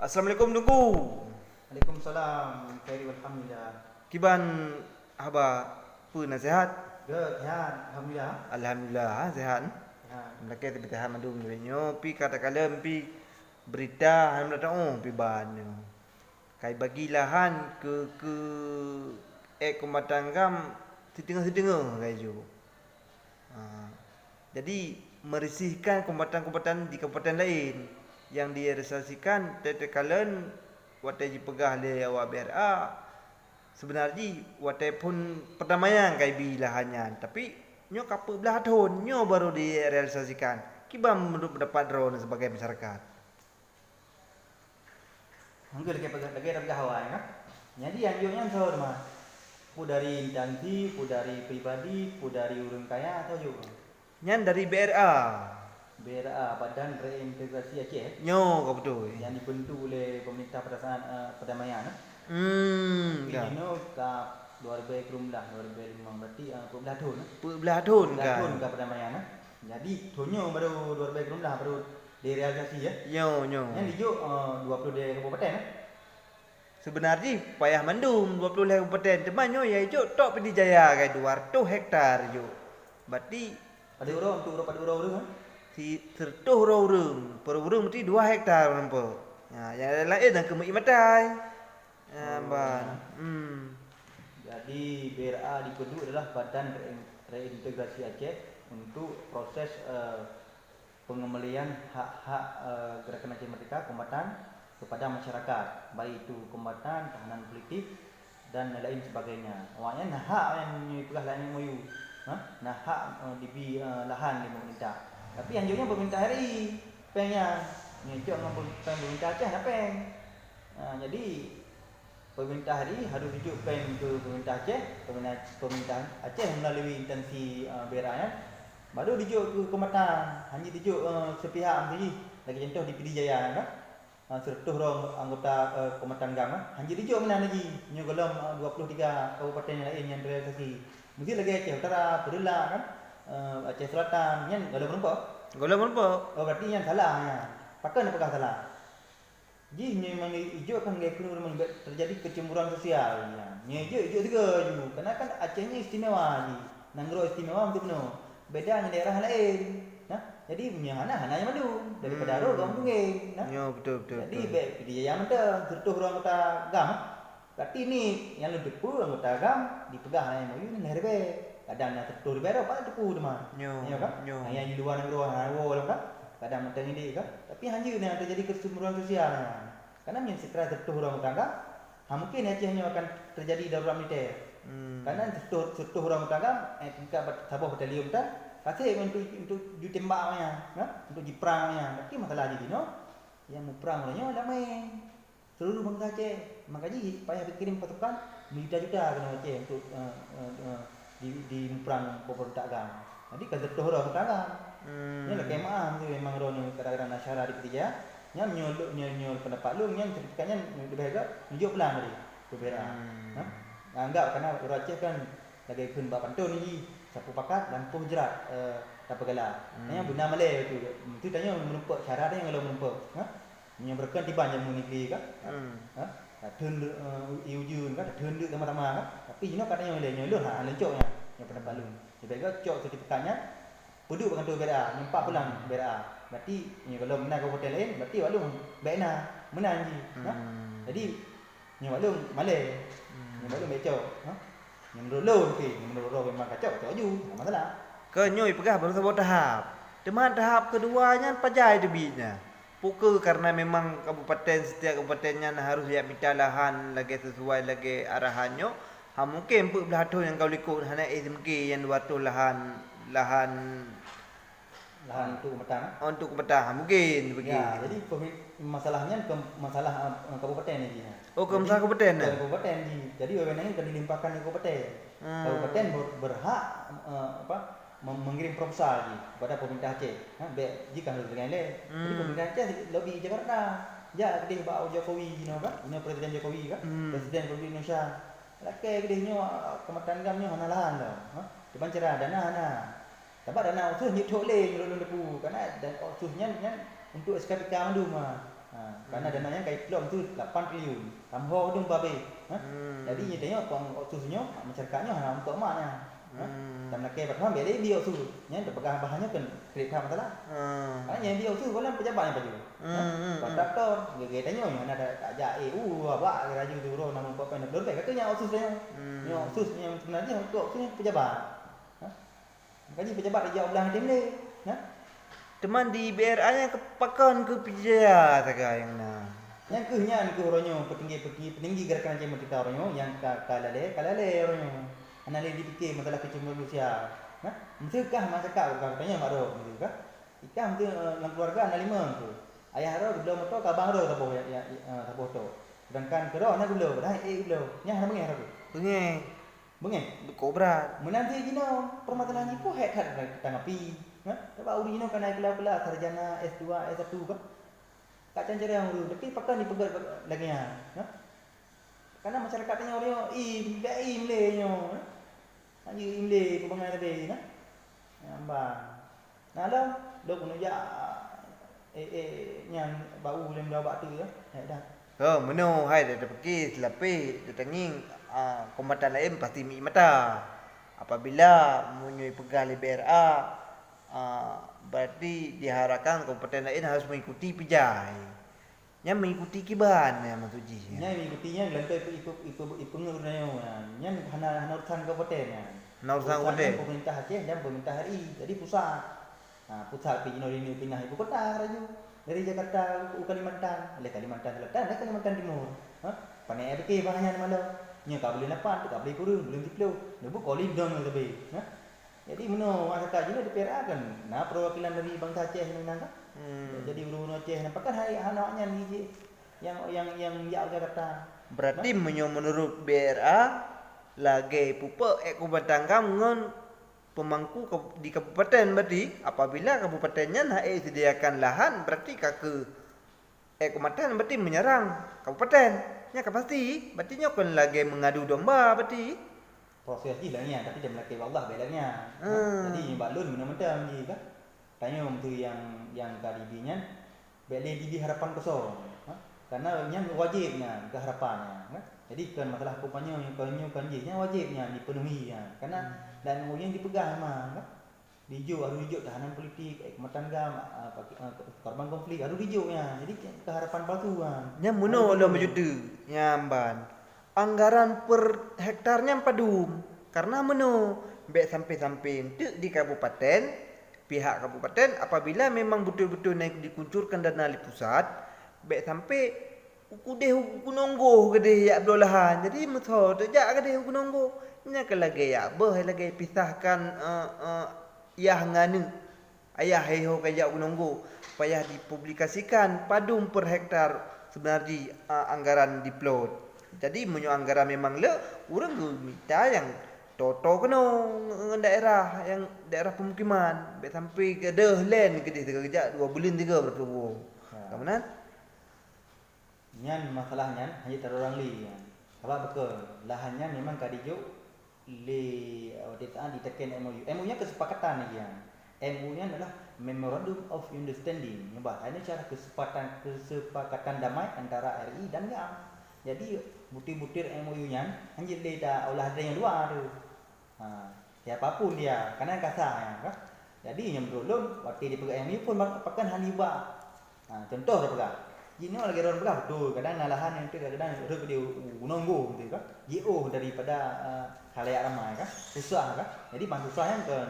Assalamualaikum Tungku. Waalaikumsalam. Khairi walhamdulillah. Kiban haba pu nasihat? Good, ya. Alhamdulillah. Alhamdulillah sehat. Ya. Mereka tapi tahan madum nyo pi kata kalem pi berita ham datang pi ban. Kai bagi lahan ke komatanggam setengah-setengah kai ju. Jadi merisihkan kombatan-kombatan di kabupaten lain yang direalisasikan tetekalan watai pegah le awak BRA sebenarnya watai pun perdamaian kai bi lahannya tapi nyo kapu belah tahun nyo baru direalisasikan kibam menurut pendapat drone sebagai masyarakat. Mungkin lagi ada hawa ya. Jadi anjurnya tahu mah. Pu dari instansi, pu dari pribadi, pu dari orang kaya atau juga. Nyan dari BRA. BRA Badan Reintegrasi Aceh. Nyo kau betul. Yang dibentuk oleh pemerintah perdamaian. Ya. Ini ke 2015 berarti belah tahun. Belah tahun Belah kan. tahun ke perdamaian. Jadi tahunnya baru 2015 baru direalisasi ya. Nyo. Yang dijuk 20 dari kabupaten. Sebenarnya payah mandum 20 kabupaten teman nyo ya ijo tok Pidi Jaya kai 200 hektar jo. Berarti Pada orang kan? si tertuh urung mesti 2 hektar nampak. Yang lain dah kemui matai. Ban. Jadi BRA dibentuk adalah Badan Reintegrasi Aceh untuk proses pengembalian hak-hak Gerakan Aceh Merdeka Kombatan kepada masyarakat, baik itu kombatan, tahanan politik dan lain sebagainya. Awaknya nah hak yang pegah lain MOU. Nah hak dibi lahan di pemerintah. Tapi anjurnya pemerintah RI pengen nyecok dengan pemerintah Aceh nak peng. Jadi pemerintah RI harus rujuk peng ke pemerintah Aceh, pemerintah Aceh melalui instansi BRA ya. Baru dijuk ke kombatan, hanya dijuk sepihak saja. Lagi contoh di Pidi Jaya kan. 100 orang anggota kombatan GAM hanya dijuk mana lagi. Nyo golong 23 kabupaten yang lain yang terrealisasi. Mesti lagi Aceh Utara, Pedelak kan. Aceh Selatan yang golong berapa? Oh berarti yang salah ya. Pakai apakah salah? Ji memang hijau kan gaya terjadi kecemburuan sosial ya. Nya hijau juga ju. Karena kan Aceh ni istimewa ji. Nanggro istimewa untuk penuh. Beda dengan daerah lain. Nah, jadi hana yang madu daripada ro gam tungge. Nah. Ya betul. Jadi dia yang mentang tertuh orang anggota GAM. Berarti ni yang lebih pu anggota GAM dipegah yang mau ni leher be. Kadang nak tertuh di bawah apa tepu demah. Ya kan? Yang di luar negara hawo kan. Kadang mentang ini kan. Tapi hanya yang terjadi kecemburuan sosial. Karena yang setelah tertuh orang tetangga, mungkin Acehnya akan terjadi darurat militer. Karena tertuh orang tetangga, tingkat sabah batalion kita, kasih untuk ditembaknya, untuk diperangnya. Tapi masalah jadi no, yang mau perang olehnya damai. Seluruh bangsa Aceh, makanya payah berkirim pasukan juta-juta kena Aceh untuk di perang pemerintah agam. Jadi kan tertuh orang tetangga. Ini lah kemah tu memang orang kadang-kadang nasyara di Pidi Jaya. Yang nyol pendapat lu yang sertifikatnya lebih agak tunjuk pelan tadi ke BRA. Anggap karena orang Aceh kan lagi pun bab pantun ni sapu pakat dan puh jerat tak pegala. Yang benar Malay tu. Itu tanya menumpak syarat dia yang kalau menumpak. Yang berkan tiban yang negeri kan. Thun iujun kan thun dik sama-sama kan. Tapi you katanya Malay nyolong lencoknya yang pendapat lu. Lebih agak cok sertifikatnya puduk dengan tu BRA, nyempak pulang BRA. Berarti kalau menang kabupaten lain berarti waklum baikna menang ji. Jadi waklum Malay. Waklum becok. Menurut lo menurut lo memang kacau ju, tak masalah. Kenyoi pegah baru sebuah tahap. Teman tahap keduanya pajai debitnya. Pukul karena memang setiap kabupatennya harus dia minta lahan lagi sesuai lagi arahannya. Mungkin pun belah tu yang kau likut hanya SMK yang 200 lahan untuk kombatan. Untuk kombatan mungkin begitu. Ya, jadi masalahnya masalah kabupaten ni. Oh, ke masalah kabupaten ni. Kabupaten ni. Jadi wewenangnya akan dilimpahkan ke kabupaten. Kabupaten berhak mengirim proposal kepada pemerintah Aceh. Jika harus dengan lain. Jadi pemerintah Aceh lobby Jakarta. Ya, kedih Pak Jokowi kan? Ini Presiden Jokowi kan? Presiden Republik Indonesia. Laki kedihnya kombatan gamnya hana lahan dah. Depan cerah dana. Dapat dana usus nyit toleh menurut depu karena dan ususnya untuk SKPK mandu mah. Karena dananya kai pelong tu 8 triliun. Tamho dum babe. Jadi dia tengok pang otsusnya masyarakatnya hana untuk maknya. Dan nak ke pertama dia dia otsus. Nya pegang bahannya kan kredit card masalah. Karena dia otsus bolan pejabat yang baju. Kontraktor dia tanya yang ada ajak EU apa raju tu ro nama apa nak dorbe katanya otsus dia. Nya otsus yang sebenarnya untuk otsusnya pejabat. Makanya pejabat dia jawab belah tim ni. Teman di BRA nya kepakan ke pijaya taga yang na. Yang kehnyan ke oronyo petinggi gerakan macam kita oronyo yang kalale oronyo. Anale dipikir masalah kecil manusia. Mungkinkah masyarakat katanya maro gitu kan? Ikam tu dalam keluarga ana 5 tu. Ayah ro belum motor kabang ro tapo ya tapo to. Sedangkan kero ana dulu dah dulu. Nya ana mengeh ro. Bengeh. Kobra. Menanti gino permasalahan ni pun head tanggapi. Tak bau gino kan naik kelas sarjana S2, S1 kan. Kak cancere yang uru, tapi pakai ni pegat lagi ya. Karena masyarakatnya orang im le nyo. Aje im le kebangan tadi nah. Ambang. Nah lo kuno ya yang bau lem dah bak tu ya. Dah. Oh, meno hai dah pergi selapi datangin kombatan lain pasti mi mata. Apabila menyui pegang BRA berarti diharapkan kompeten lain harus mengikuti pijai. Yang mengikuti kiban ya matuji. Yang mengikutinya lantai itu pengurusnya. Yang hana urusan kompeten ya. Urusan kompeten. Pemerintah Aceh dan pemerintah RI. Jadi pusat. Pusat pindah ibu kota raju. Dari Jakarta ke Kalimantan, Kalimantan Selatan dan Kalimantan Timur. Panai fikir bahannya mana? Nya tak boleh nampak, tak boleh kurung, belum diplo. Debu kolin dong lebih. Jadi meno masyarakat jenis DPRA kan. Nah perwakilan dari bangsa Aceh ni nang. Jadi ulu Aceh nampakkan hari anaknya ni yang ya Jakarta. Berarti menurut BRA lagi pupa Kabupaten Ngon pemangku di kabupaten berarti apabila kabupatennya nak sediakan lahan berarti ke kabupaten berarti menyerang kabupaten. Nya pasti berarti nya kan lagi mengadu domba berarti. Proses je lah ni tapi dia melaki Allah bedanya. Jadi balun mana-mana ni kan. Tanya tu yang kalibinya beli di harapan kosong. Karena yang wajibnya ke harapannya. Jadi kan masalah kupanya yang kanjinya wajibnya dipenuhi ya. Karena dan yang dipegang memang kan. Dijuk harus dijuk tahanan politik, kematan gam, korban konflik harus dijuknya. Jadi ke harapan palsu kan. Yang muno lo mejudu nyamban. Anggaran per hektarnya padum karena menu baik sampai di kabupaten pihak kabupaten apabila memang betul-betul naik dikuncurkan dana dari pusat baik sampai ukudeh ukunonggo gede ya abdolahan jadi muto tejak gede ukunonggo nya ke lagi ya beh lagi pisahkan yah nganu ayah heho kaya ukunonggo payah dipublikasikan padum per hektar sebenarnya anggaran diplot. Jadi menyo anggaran memang le urang minta yang toto kena daerah yang daerah pemukiman baik sampai ke dah land gede kejap 2 bulan 3 bertubuh. Kemudian nyan masalahnya hanya terorang li. Sebab betul lahannya memang kadijuk li ditaan ditekan MOU. MOU-nya kesepakatan lagi ya. MOU-nya adalah Memorandum of Understanding. Ini cara kesepakatan damai antara RI dan GAM. Jadi butir-butir MOU-nya hanya dia olah ada yang luar tu. Siapapun dia, karena kasar kan. Jadi yang belum waktu dia pegang MOU pun pakai haniba. Contoh dia pegang. Ini lagi orang pegang betul. Kadang lahan yang tu kadang orang dia nunggu gitu kan. JO daripada khalayak ramai kan. Susah kan. Jadi bang susahnya kan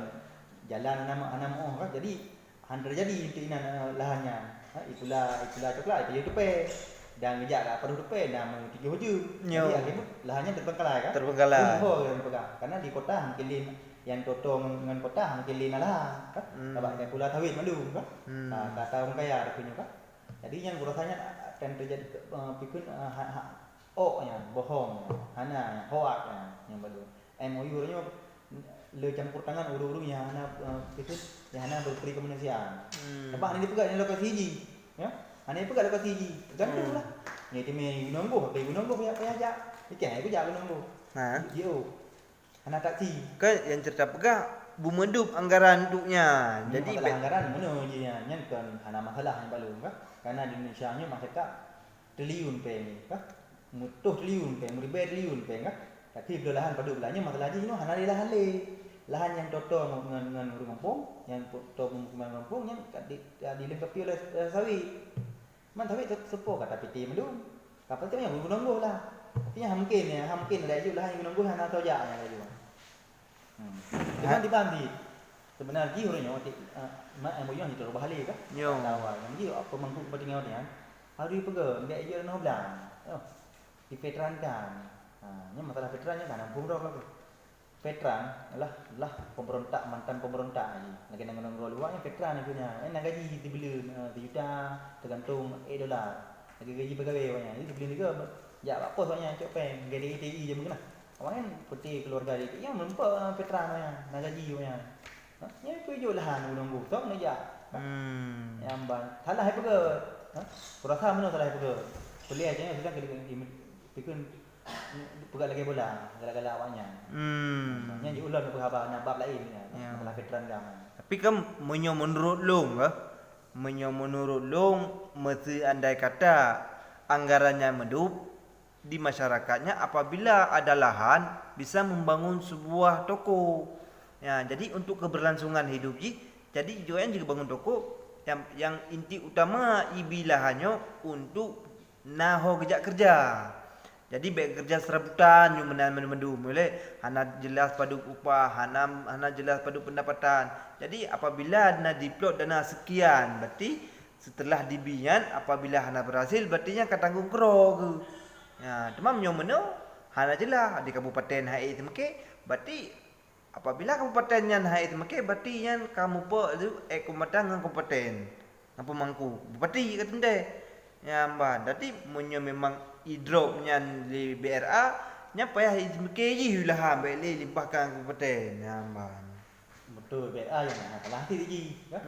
jalan nama kan. Jadi terjadi itu lahannya. Itulah coklat itu tepi. Dan kejap lah perlu depan nama 3 hoja. Jadi akhirnya lahannya terbengkalai kan? Terbengkalai. Karena di kota mungkin yang totong dengan kota mungkin lin lah kan? Sebab dia pula tawid malu kan? Kata orang kaya ada punya kan? Jadi yang rasanya akan terjadi pikun nya bohong, hana hoak yang baru. MOU nya le campur tangan urung-urung yang hana pikun yang hana berperi kemanusiaan. Sebab ini juga yang lokasi hiji, ya. Ane pun ada kasi ji. Gantung lah. Ni teme gununggo, pe gununggo payah ajak. Ikan aku jak gununggo. Yo. Anak taksi. Ke yang cerita pegak bumedup anggaran untuknya. Jadi masalah anggaran mana je nya kan hana masalah yang balu kan. Karena di Indonesia nya masyarakat triliun pe kan. Mutuh triliun pe, meribai triliun pe kan. Tapi bila lahan pada belanya masalah je no hana lahan le. Lahan yang toto dengan rumah kampung, yang toto pemukiman kampung yang dilengkapi oleh sawit. Man sawit sepo kata PT mendung. Kapal tu yang gunung lah. Tapi yang mungkin ada juga lahan yang gunung hana tojak yang ada juga. Dengan dibandi. Sebenarnya orangnya mak yang boyong itu bahale kan. Yo. Tawa yang dia apa mangku kepentingan dia. Hari pega enggak je no belang. Di veteran kan. Nya masalah veterannya kan ampun dah lah. Veteran lah pemberontak mantan pemberontak ni. Lagi nang luar yang veteran punya. Nak gaji dibeli juta tergantung dolar. Lagi gaji pegawai banyak. Jadi dibeli juga ya apa soalnya cok peng gaji TI je mungkin lah. Awak kan putih keluarga dia yang nampak veteran banyak. Nak gaji banyak. Nya tujuh lahan gunung sok nak ja. Yang ban. Salah apa ke? Kurasa mana salah apa ke? Boleh aja sudah pikun pegang lagi bola, galak-galak awaknya. Nya je ulang ke apa bab lain masalah veteran dah. Tapi kan menurut long menurut long mesti andai kata anggarannya medup di masyarakatnya apabila ada lahan bisa membangun sebuah toko. Ya, jadi untuk keberlangsungan hidup jadi joan juga bangun toko yang inti utama ibilahannya untuk naho kerja. Jadi baik kerja serabutan yang mendu boleh hana jelas pada upah, hana jelas pada pendapatan. Jadi apabila dana diplot dana sekian, berarti setelah dibian apabila hana berhasil berartinya akan tanggung krog. Ya, demam nyo meno hana jelas di kabupaten Hai Temeke berarti apabila kabupaten yang Hai Temeke berarti yang kamu pe tu komatang dengan kabupaten apa mangku bupati kata ende. Ya mbak, jadi munyo memang hidropnya di BRA nya payah Temeke ji lah ambil limpahkan kabupaten. Ya mbak. Betul BRA yang salah hati ji kan.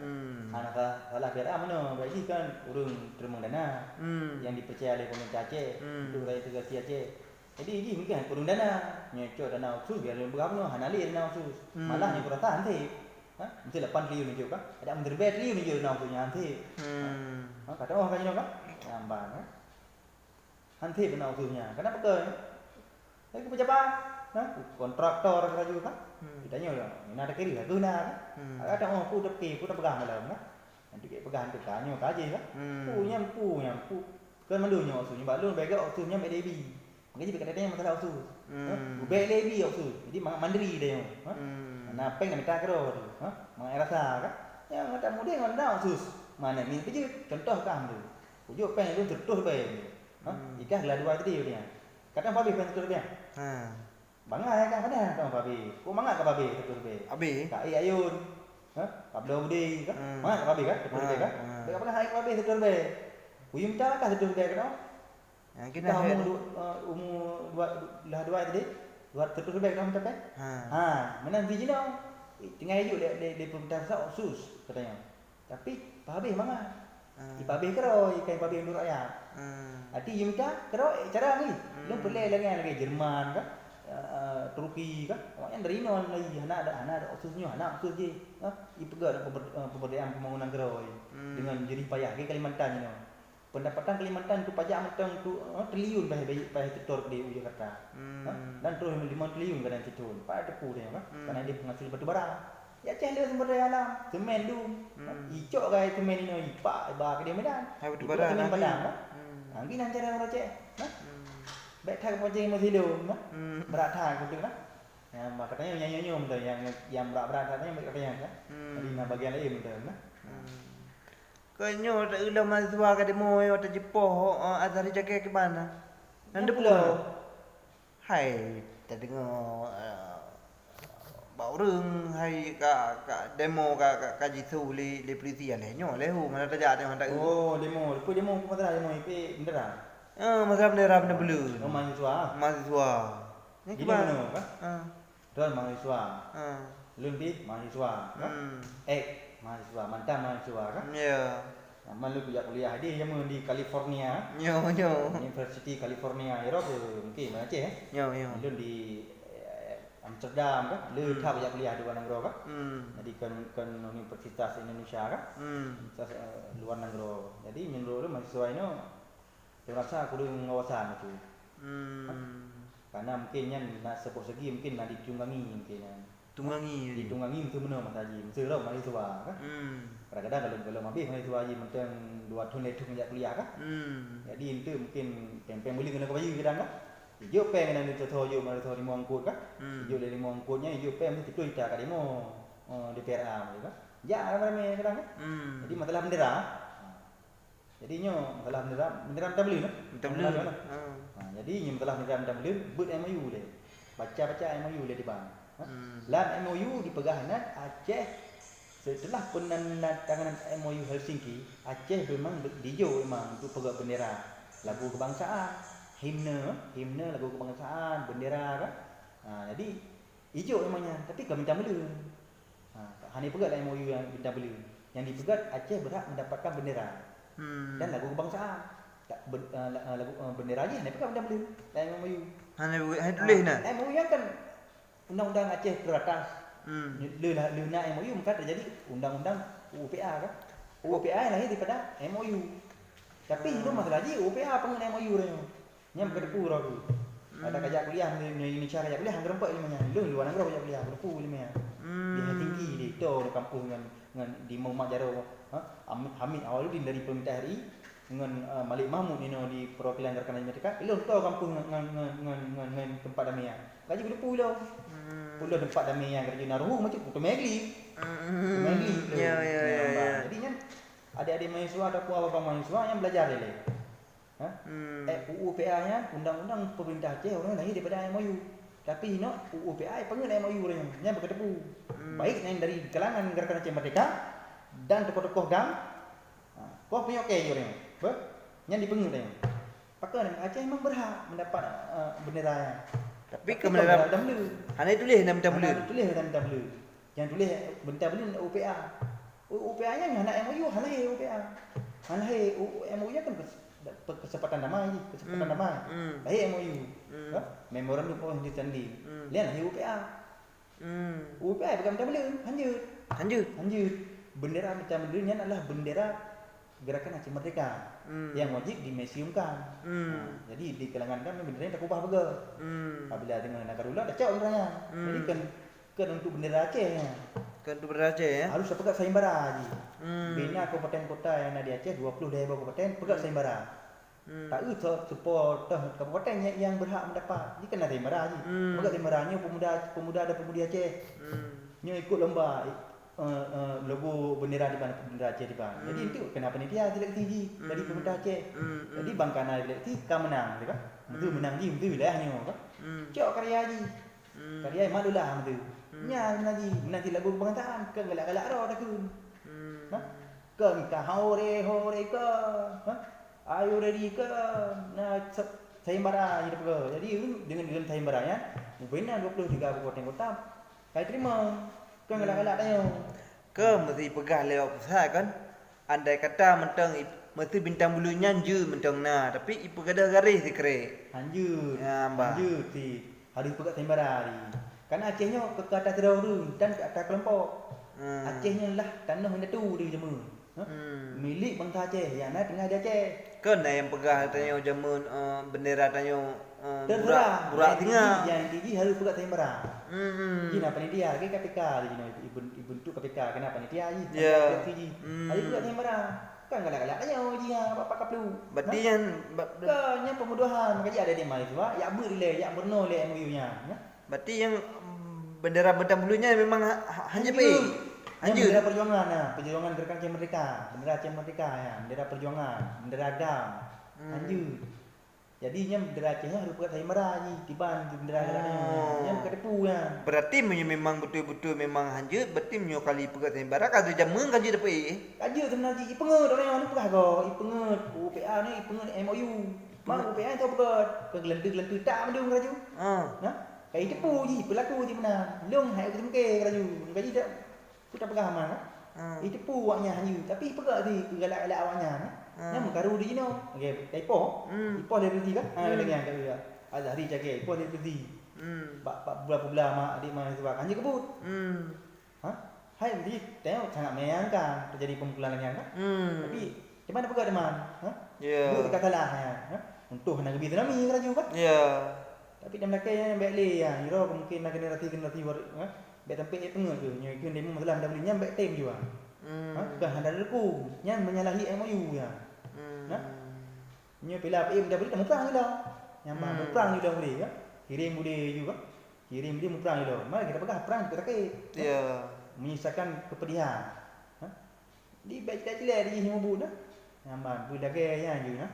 Anak salah BRA mana? Berarti kan urung terima dana yang dipercaya oleh pemerintah Aceh untuk rakyat Tegasi Aceh. Jadi ini mungkin kurang dana, nyocok dana khusus biar lebih berapa no, hanali dana khusus. Malah yang kurang nanti, mesti 8 triliun ni juga, ada menteri triliun ni juga dana khususnya nanti. Kata orang kan juga, ambang, nanti dana khususnya. Kenapa ke? Lagi pejabat, kontraktor kerja juga, kita nyolah, ini ada kiri lah, tu nak. Ada orang pun tapi pun pegang dalam kan, nanti kita pegang tu kan, nyolah kaji kan, punya, kan mandunya khususnya, balun bega khususnya BDB. Gaji berkaitan masalah usus. Ubek lebi usus. Jadi mandiri dia. Nah, peng nak minta kero tu. Mengai rasa kan. Yang ngata muda nganda usus. Mana ni kerja contoh kan tu. Ujuk peng tu tertuh bae. Ikah gelar dua tadi dia. Kata babi peng tertuh dia. Bangai kan kada tahu babi. Ku mangak ka babi tertuh bae. Abi. Ka ayun. Kabdo budi kan. Mangak ka babi kan tertuh bae kan. Dekat pernah hai ka babi tertuh bae. Uyum minta ka tertuh bae kan. Yang kita umur dua tadi, dua terus lebih dalam sampai. Mana biji no, tinggal hidup di pemerintah khusus katanya. Tapi pabeh mana? Pabeh kero, ikan pabeh untuk rakyat. Ati yumta kero cara ni, belum boleh lagi Jerman kan, Turki kan, yang dari no lagi, ada khususnya, khusus je. Ipegat pemberdayaan pembangunan kero dengan jerih payah ke Kalimantan ni. Pendapatan Kalimantan tu pajak matang tu triliun bahaya tetor di Jakarta. Dan terus 5 triliun kadang tetor. Pada tepu dia kan. Karena dia penghasil batu bara. Ya Aceh dia sumber daya alam. Semen tu. Icok gaya semen ni ipak ba ke dia Medan. Batu bara semen Padang kan. Anggi nan cara orang Aceh. Baik thang pancing masih lu kan. Berat thang betul kan. Yang katanya nyanyi-nyanyi betul yang berat-berat katanya katanya kan. Di bagian lain betul kan. Kanyo tak ulah mahasiswa ka demo wata Jepoh azari jaga ke mana? Nanda pula. Hai, tak dengar baurung hai ka demo ka jisu li polisi ale nyo lehu mana tajak tengok tak. Oh, demo ku masalah demo IP bendera. Masalah bendera benda belum. Oh, mahasiswa. Ni ke mana kan? Tuan mahasiswa. Lebih mahasiswa kan? Mahasiswa, mantan mahasiswa kan? Ya. Malu kuliah dia jamu di California. Yo. University California Eropa mungkin Aceh. Yo. Lalu di Amsterdam kan, le thap ya kuliah di luar negara kan. Jadi kan Universitas Indonesia kan. Universitas luar negara. Jadi menurut mahasiswa ini saya rasa kudu pengawasan itu. Karena mungkinnya nak sepuluh segi mungkin nak ditunggangi mungkin. Ditunggangi itu benar Mas Haji. Mesti lah mahasiswa kan. Kadang-kadang kalau mabih mahasiswa Haji mentang 2 tahun itu menjak kuliah kan. Jadi itu mungkin pempeng beli kena baju kadang kan. Hijau peng kena ditoto hijau mahasiswa di mongkut kan. Hijau dari mongkutnya hijau peng mesti itu kita kademo DPRA kan. Ya ramai kadang kan. Jadi masalah bendera. Jadinya masalah bendera kita beli no. Kita beli. Jadi masalah bendera kita beli buat MOU deh. Baca MOU deh di bang. Lan MOU dipegang Aceh setelah penandatanganan MOU Helsinki, Aceh memang dijo memang untuk pegang bendera, lagu kebangsaan, himne lagu kebangsaan, bendera kan. Jadi hijau memangnya, tapi kami minta belum. Hanya pegang MOU yang minta belum. Yang dipegang Aceh berhak mendapatkan bendera dan lagu kebangsaan. Lagu bendera aja hanya pegang minta belum. Dan MOU. Hanya tulis nah. MOU kan Undang-undang Aceh teratas. Luna MOU maka terjadi undang-undang UPA kan. UPA lahir daripada MOU. Tapi itu masalah lagi UPA pengen MOU dia. Nya berdepu tu. Ada kajak kuliah di Indonesia kajak kuliah hang rempak limanya. Luar negara kajak kuliah berdepu limanya. Di tinggi di tu di kampung dengan di Muhammad Jaro. Hamid Awaludin dari pemerintah RI dengan Malik Mahmud ini di perwakilan Gerakan Mereka. Lu tahu kampung dengan tempat damai. Gaji berdepu lo. Pulau tempat damai yang kerja naruh macam Putu Megli. Ya. Jadi kan adik-adik mahasiswa ataupun abang mahasiswa yang belajar dia. UUPA-nya undang-undang pemerintah Aceh orang lahir daripada MOU. Tapi UUPA pengen MOU orang yang berketepu. Baik yang dari kalangan Gerakan Aceh Merdeka dan tokoh-tokoh GAM. Kau punya okey orang. Yang dipengen dia. Pakai Aceh memang berhak mendapat bendera. Tapi kebenaran hanya tulis nama minta beli. Tulis minta beli. Yang tulis minta beli UPA. UPA-nya hanya MOU, hanya UPA. Hanya MOU nya kan kesempatan damai. Baik MOU. Memorandum of Understanding. Lihat UPA. UPA bukan minta beli, lanjut. Bendera minta beli adalah bendera Gerakan Aceh Merdeka yang wajib dimuseumkan. Jadi di kalangan kami bendera tak ubah bega. Apabila dengan Nagarula dah cak benderanya. Jadi kan untuk bendera Aceh. Kan untuk bendera Aceh ya. Harus pegang sayembara je. Bina kabupaten kota yang ada di Aceh 20 daerah kabupaten pegang sayembara. Tak support kabupaten yang berhak mendapat. Ini kena sayembara je. Pegang sayembaranya pemuda dan pemudi Aceh. Nya ikut lomba logo bendera di bendera Aceh di bang. Jadi itu kenapa panitia tidak tinggi dari pemerintah Aceh. Jadi bangkana tidak tinggi kam menang, kan? Itu menang di itu wilayahnya, kan? Cok karya ji. Karya malulah itu. Nya menang lagu kebangsaan ke galak-galak ro dah kun. Ke kita hore ke. Ayo ready ke. Nah sayembara jadi apa? Jadi dengan sayembaranya bina 23 kabupaten kota kai terima. Kan galak-galak tanya. Ke mesti pegah lewat pusat kan. Andai kata mentang mesti bintang bulunya je mentang nah, tapi ipu gadah garis dikere. Lanjut. Ya, mbak. Lanjut si harus pegat sayembara ni. Kan Acehnya ke atas terau dan ke atas kelompok. Acehnya lah tanah yang tu dia semua. Milik bangsa Aceh yang nak tengah di Aceh. Kan yang pegah tanya jamun bendera tanya burak tinggal. Yang tinggi harus pegat sayembara. Jina panitia ke KPK dibentuk KPK kenapa panitia ji. Ya. Harus pegat sayembara. Kan galak-galak tanya dia apa perlu. Berarti yang kan yang pemudahan makanya ada di mahasiswa ya berile ya berno le MOU-nya. Berarti yang bendera bintang bulunya memang hanya pergi. Bendera perjuangan perjuangan Gerakan Aceh Merdeka, bendera Aceh Merdeka ya, bendera perjuangan, bendera agam. Lanjut. Jadinya bendera Aceh harus pegang sayembara ni tiban bendera yang kedepu ya. Berarti memang betul-betul memang hanjut, berarti menyo kali pegang sayembara kada jameng kan je dapat Kaji sebenarnya ipenget orang yang pegah go, ipenget UPA ni ipenget MOU. Mak UPA tu pegat ke gelentu-gelentu tak mendung raju. Nah, kai depu ji pelaku ji mana. Long hai ke temke raju. Gaji tak kita pegang mana. Itu pu awaknya hanyu tapi pegang di galak-galak awaknya. Yang mengkaru di no. Okey, ipo. Ipo dia berhenti kan? Dengan dia. Azhari jaga ipo dia berhenti. Bulan-bulan mak adik mana tu kan je kebut. Ha? Hai jadi tengok sangat menyayangkan terjadi pemukulan yang kan. Tapi macam mana pegang teman? Ha? Ya. Buat kata lah ya. Ha? Untuk nak pergi tsunami kan juga kan. Ya. Tapi dia melaka yang baik le ya. Iro mungkin nak kena rati ha? Baik tempat tengah tu. Nya ikut demo masalah dah belinya baik tem juga. Ha? Bukan ada reku. Nya menyalahi MOU ya. Ha? Nya bila PM dah beli dah muprang juga. Yang muprang juga boleh ya. Kirim boleh juga. Kirim dia muprang juga. Mari kita pegang perang kita takik. Ya. Menyisakan kepedihan. Ha? Di baik-baik di semua dah. Nyaman budak gaya je nah.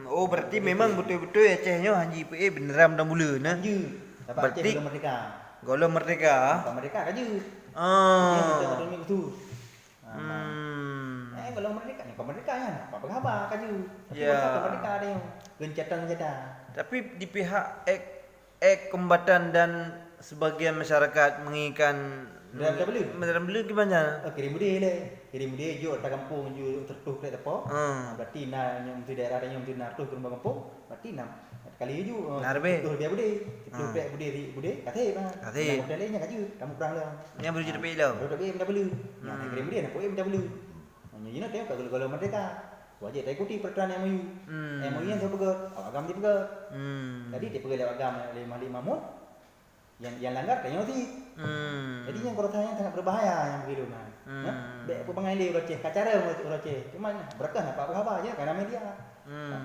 Oh berarti memang betul-betul Acehnya Haji PA beneran dah mula nah. Je. Dapat Berarti Aceh belum merdeka. Golong merdeka. Dapat merdeka kan je. Ah. Dia ada ni betul. Kalau merdeka ni kau merdeka kan. Apa khabar kan je. Ya. Merdeka dia. Gencatan. Tapi di pihak kombatan dan sebagian masyarakat menginginkan Medan Belu gimana? Kirim muda je tak kampung je tertuh kat apa. Berarti nak yang mesti daerah yang mesti nak tertuh ke rumah kampung. Berarti nak kali je. Tertuh dia bude. Tertuh kat bude kata bang. Nak hotel lainnya kat je. Kamu perang dah. Yang boleh jadi pelau. Dah Medan Belu. Yang kirim muda nak poem Medan Belu. Hanya tengok kalau merdeka. Wajib tak ikuti peraturan MOU. MOU yang saya pegang, agam dia pegang. Jadi dia pegang lewat agam Malik Mahmud. Yang langgar tanya nanti. Jadi yang korang yang sangat berbahaya yang begitu kan. Baik apa pengalih Aceh, kacara Aceh. Cuma berkah apa khabar je kerana media.